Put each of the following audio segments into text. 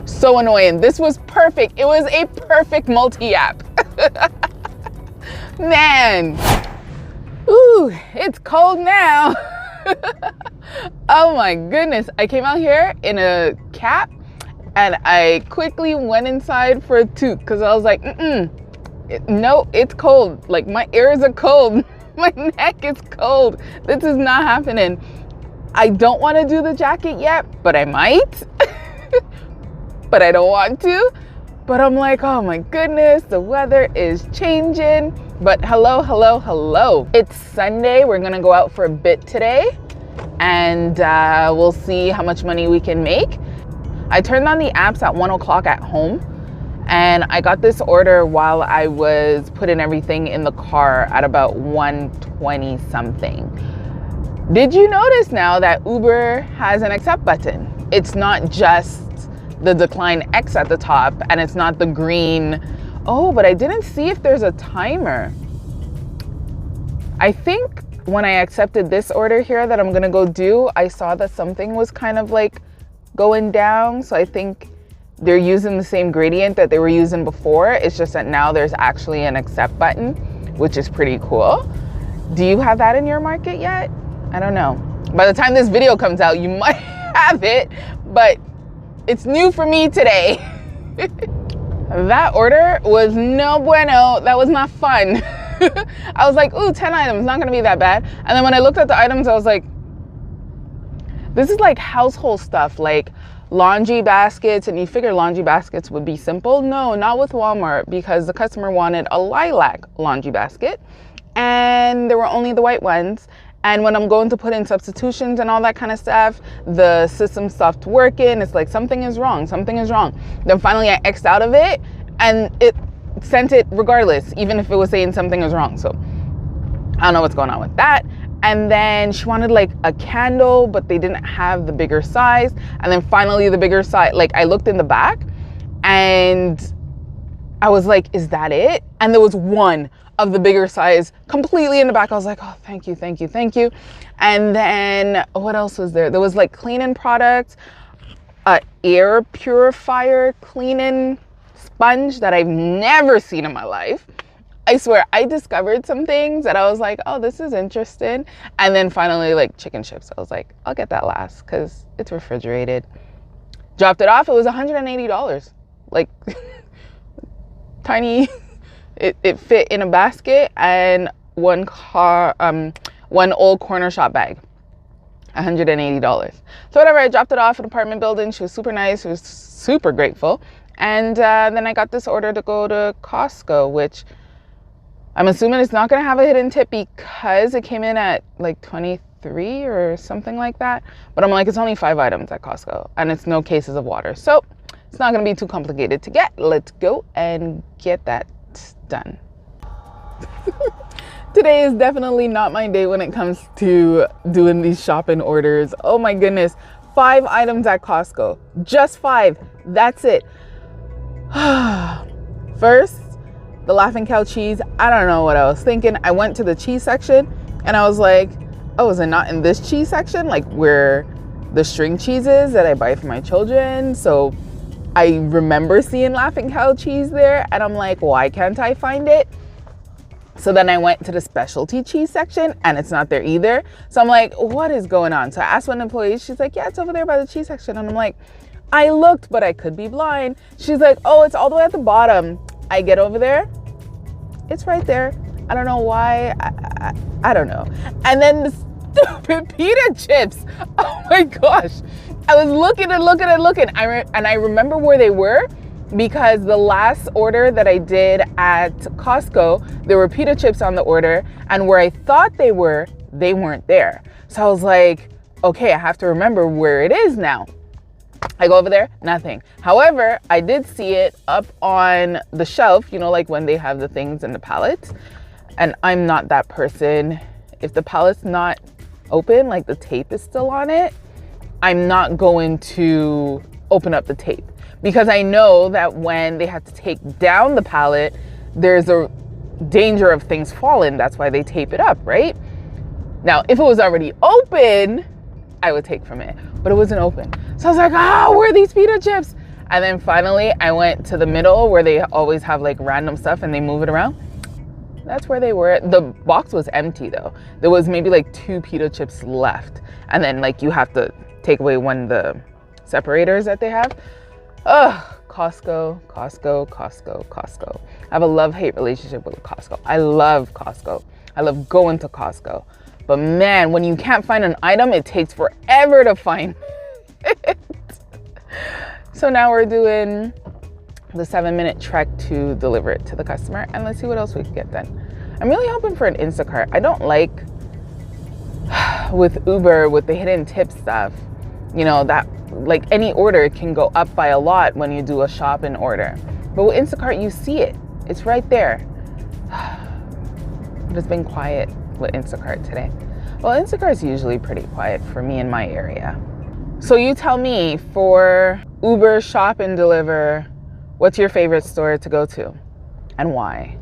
So annoying. This was perfect. It was a perfect multi-app. Man. Ooh, it's cold now. Oh my goodness. I came out here in a cap and I quickly went inside for a toot because I was like, no, it's cold. Like my ears are cold. My neck is cold. This is not happening. I don't want to do the jacket yet, but I might. But I don't want to. But I'm like, oh my goodness, the weather is changing. But hello. It's Sunday. We're gonna go out for a bit today and we'll see how much money we can make. I turned on the apps at 1 o'clock at home and I got this order while I was putting everything in the car at about 1:20 something. Did you notice now that Uber has an accept button? It's not just the decline X at the top and it's not the green. Oh, but I didn't see if there's a timer. I think when I accepted this order here that I'm gonna go do, I saw that something was kind of like going down. So I think they're using the same gradient that they were using before. It's just that now there's actually an accept button, which is pretty cool. Do you have that in your market yet? I don't know. By the time this video comes out, you might have it, but it's new for me today. That order was no bueno. That was not fun. I was like, ooh, 10 items, not gonna be that bad. And then when I looked at the items, I was like, this is like household stuff, like laundry baskets. And you figure laundry baskets would be simple. No, not with Walmart, because the customer wanted a lilac laundry basket and there were only the white ones. And when I'm going to put in substitutions and all that kind of stuff, the system stopped working. It's like, something is wrong. Then finally I X'd out of it and it sent it regardless, even if it was saying something is wrong. So I don't know what's going on with that. And then she wanted like a candle, but they didn't have the bigger size. And then finally the bigger size, like I looked in the back and I was like, is that it? And there was one of the bigger size completely in the back. I was like, oh, thank you. And then what else was there? There was like cleaning products, air purifier cleaning sponge that I've never seen in my life. I swear, I discovered some things that I was like, oh, this is interesting. And then finally, like chicken chips. I was like, I'll get that last because it's refrigerated. Dropped it off. It was $180. Like tiny. It fit in a basket and one old Cornershop bag. $180. So whatever, I dropped it off at an apartment building. She was super nice. She was super grateful. And then I got this order to go to Costco, which I'm assuming it's not going to have a hidden tip because it came in at like 23 or something like that. But I'm like, it's only 5 items at Costco and it's no cases of water. So it's not going to be too complicated to get. Let's go and get that done. Today is definitely not my day when it comes to doing these shopping orders. Oh my goodness. 5 items at Costco. Just 5. That's it. First, the Laughing Cow cheese. I don't know what I was thinking. I went to the cheese section and I was like, oh, is it not in this cheese section? Like where the string cheese is that I buy for my children. So I remember seeing Laughing Cow cheese there and I'm like, why can't I find it? So then I went to the specialty cheese section and it's not there either. So I'm like, what is going on? So I asked one employee, she's like, yeah, it's over there by the cheese section. And I'm like, I looked, but I could be blind. She's like, oh, it's all the way at the bottom. I get over there, it's right there. I don't know why, I don't know. And then the stupid pita chips. Oh my gosh. I was looking and looking. And I remember where they were because the last order that I did at Costco, there were pita chips on the order and where I thought they weren't there. So I was like, okay, I have to remember where it is now. I go over there, nothing. However, I did see it up on the shelf, you know, like when they have the things in the pallets. And I'm not that person. If the pallet's not open, like the tape is still on it, I'm not going to open up the tape because I know that when they have to take down the pallet, there's a danger of things falling. That's why they tape it up, right? Now, if it was already open, I would take from it, but it wasn't open. So I was like, where are these pita chips? And then finally I went to the middle where they always have like random stuff and they move it around. That's where they were. The box was empty though. There was maybe like 2 pita chips left. And then like you have to take away one of the separators that they have. Ugh, Costco. I have a love-hate relationship with Costco. I love Costco. I love going to Costco. But man, when you can't find an item, it takes forever to find it. So now we're doing the 7-minute trek to deliver it to the customer, and let's see what else we can get done. I'm really hoping for an Instacart. I don't like with Uber, with the hidden tip stuff, you know, that like any order can go up by a lot when you do a shop and order. But with Instacart, you see it. It's right there. But it's been quiet with Instacart today. Well, Instacart's usually pretty quiet for me in my area. So you tell me, for Uber shop and deliver, what's your favorite store to go to and why?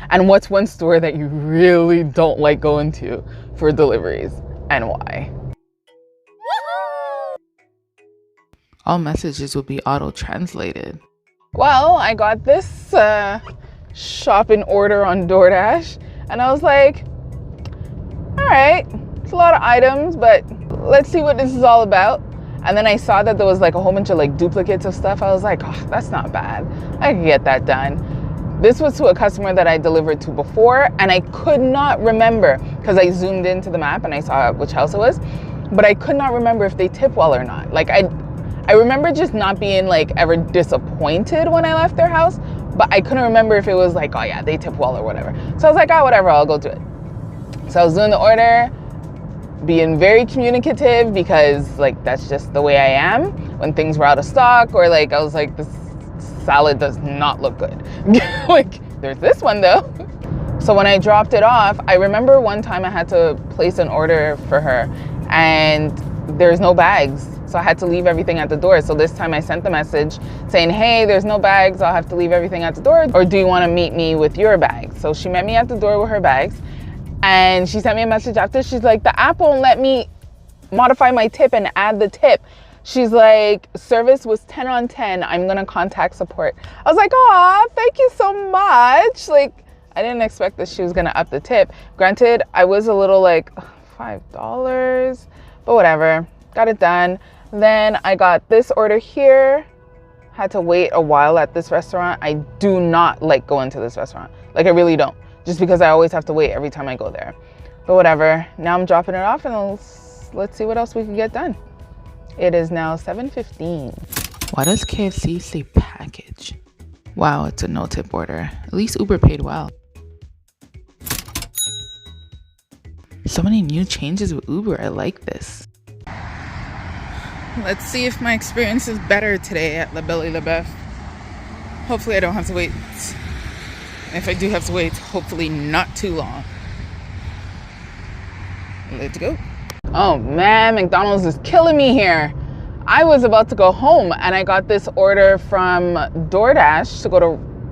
And what's one store that you really don't like going to for deliveries and why? All messages will be auto-translated. Well, I got this shop and order on DoorDash, and I was like, all right, it's a lot of items, but let's see what this is all about. And then I saw that there was like a whole bunch of like duplicates of stuff. I was like, oh, that's not bad. I can get that done. This was to a customer that I delivered to before, and I could not remember because I zoomed into the map and I saw which house it was, but I could not remember if they tip well or not. Like I remember just not being like ever disappointed when I left their house, but I couldn't remember if it was like, oh yeah, they tip well or whatever. So I was like, oh, whatever, I'll go do it. So I was doing the order, being very communicative because like that's just the way I am when things were out of stock, or like I was like, this salad does not look good. Like there's this one though. So when I dropped it off, I remember one time I had to place an order for her and there's no bags. So I had to leave everything at the door. So this time I sent the message saying, hey, there's no bags. I'll have to leave everything at the door. Or do you want to meet me with your bags? So she met me at the door with her bags. And she sent me a message after. She's like, the app won't let me modify my tip and add the tip. She's like, service was 10 on 10. I'm going to contact support. I was like, aw, thank you so much. Like, I didn't expect that she was going to up the tip. Granted, I was a little like, $5, but whatever. Got it done. Then I got this order here. Had to wait a while at this restaurant. I do not like going to this restaurant. Like, I really don't. Just because I always have to wait every time I go there. But whatever. Now I'm dropping it off and let's see what else we can get done. It is now 7:15. Why does KFC say package? Wow, it's a no tip order. At least Uber paid well. So many new changes with Uber. I like this. Let's see if my experience is better today at La Belle et La Bœuf. Hopefully I don't have to wait. If I do have to wait, hopefully not too long. Let's go. Oh man, McDonald's is killing me here. I was about to go home and I got this order from DoorDash to go to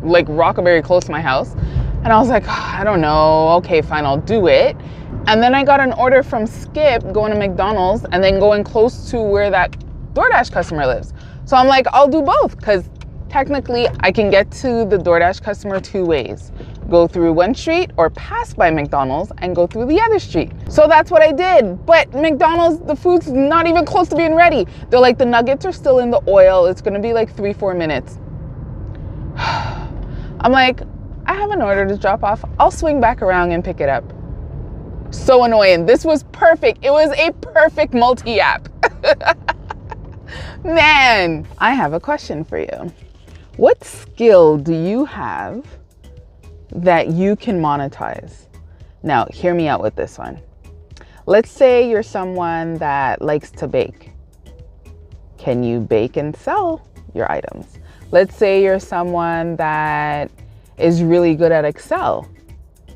like Rockaberry, close to my house. And I was like, oh, I don't know. Okay, fine, I'll do it. And then I got an order from Skip going to McDonald's and then going close to where that DoorDash customer lives. So I'm like, I'll do both because technically I can get to the DoorDash customer 2 ways. Go through one street or pass by McDonald's and go through the other street. So that's what I did. But McDonald's, the food's not even close to being ready. They're like, the nuggets are still in the oil. It's gonna be like 3-4 minutes. I'm like, I have an order to drop off. I'll swing back around and pick it up. So annoying. This was perfect. It was a perfect multi-app. Man, I have a question for you. What skill do you have that you can monetize? Now, hear me out with this one. Let's say you're someone that likes to bake. Can you bake and sell your items? Let's say you're someone that is really good at Excel.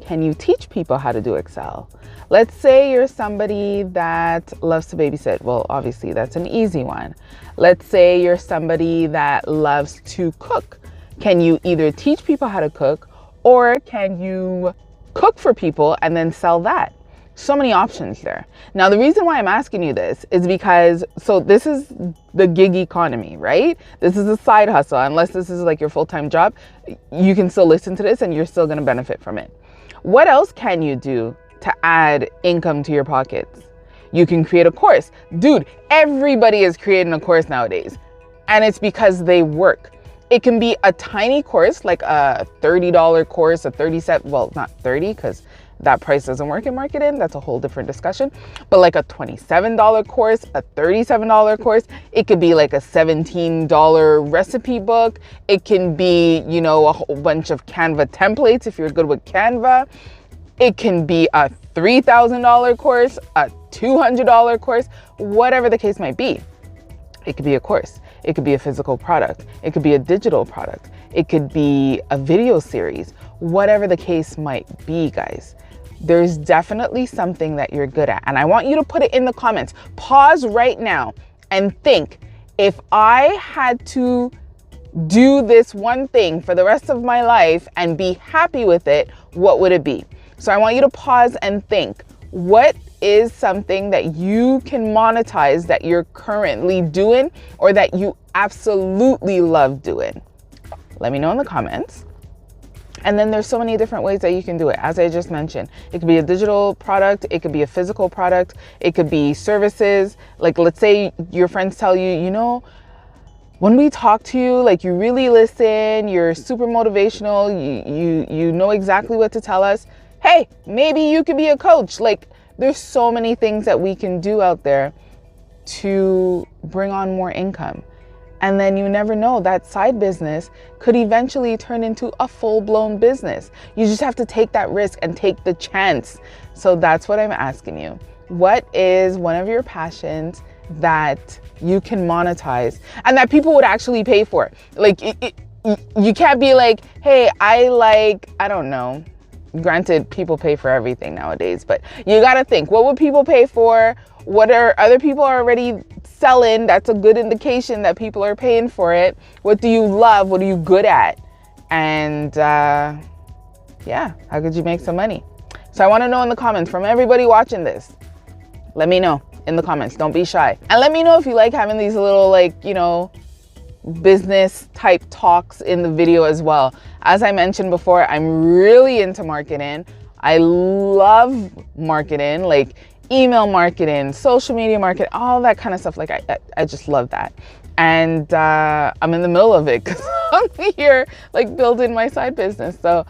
Can you teach people how to do Excel? Let's say you're somebody that loves to babysit. Well, obviously that's an easy one. Let's say you're somebody that loves to cook. Can you either teach people how to cook or can you cook for people and then sell that? So many options there. Now, the reason why I'm asking you this is because, so this is the gig economy, right? This is a side hustle. Unless this is like your full-time job, you can still listen to this and you're still going to benefit from it. What else can you do to add income to your pockets? You can create a course. Dude, everybody is creating a course nowadays, and it's because they work. It can be a tiny course, like a $30 course, a 37, well, not 30, because that price doesn't work in marketing. That's a whole different discussion. But like a $27 course, a $37 course. It could be like a $17 recipe book. It can be, you know, a whole bunch of Canva templates if you're good with Canva. It can be a $3,000 course, a $200 course, whatever the case might be. It could be a course. It could be a physical product. It could be a digital product. It could be a video series, whatever the case might be, guys. There's definitely something that you're good at. And I want you to put it in the comments. Pause right now and think, if I had to do this one thing for the rest of my life and be happy with it, what would it be? So I want you to pause and think, what is something that you can monetize that you're currently doing or that you absolutely love doing? Let me know in the comments. And then there's so many different ways that you can do it. As I just mentioned, it could be a digital product. It could be a physical product. It could be services. Like, let's say your friends tell you, you know, when we talk to you, like, you really listen, you're super motivational, you know exactly what to tell us. Hey, maybe you could be a coach. Like, there's so many things that we can do out there to bring on more income. And then you never know, that side business could eventually turn into a full-blown business. You just have to take that risk and take the chance. So that's what I'm asking you. What is one of your passions that you can monetize and that people would actually pay for? Like, you can't be like, hey, I don't know. Granted, people pay for everything nowadays, but you got to think, what would people pay for? What are other people already selling? That's a good indication that people are paying for it. What do you love? What are you good at? And yeah, how could you make some money? So I want to know in the comments from everybody watching this. Let me know in the comments. Don't be shy. And let me know if you like having these little, like, you know, business type talks in the video as well. As I mentioned before, I'm really into marketing. I love marketing, like email marketing, social media marketing, all that kind of stuff. Like, I just love that. And I'm in the middle of it because I'm here like building my side business. So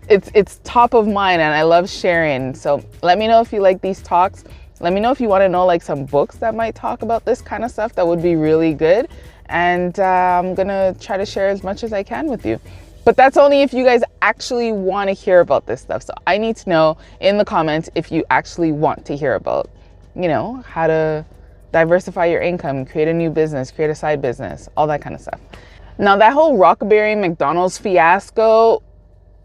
it's top of mind and I love sharing. So let me know if you like these talks. Let me know if you want to know like some books that might talk about this kind of stuff. That would be really good. And I'm gonna try to share as much as I can with you. But that's only if you guys actually want to hear about this stuff. So I need to know in the comments if you actually want to hear about, you know, how to diversify your income, create a new business, create a side business, all that kind of stuff. Now, that whole Rockaberry McDonald's fiasco,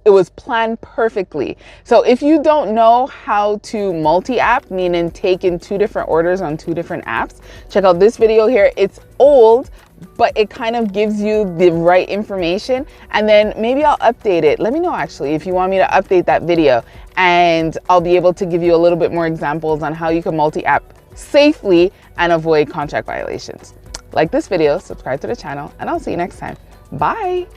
it was planned perfectly. So if you don't know how to multi-app, meaning take in 2 different orders on 2 different apps, check out this video here. It's old, but it kind of gives you the right information. And then maybe I'll update it. Let me know actually if you want me to update that video, and I'll be able to give you a little bit more examples on how you can multi-app safely and avoid contract violations. Like this video, subscribe to the channel, and I'll see you next time. Bye.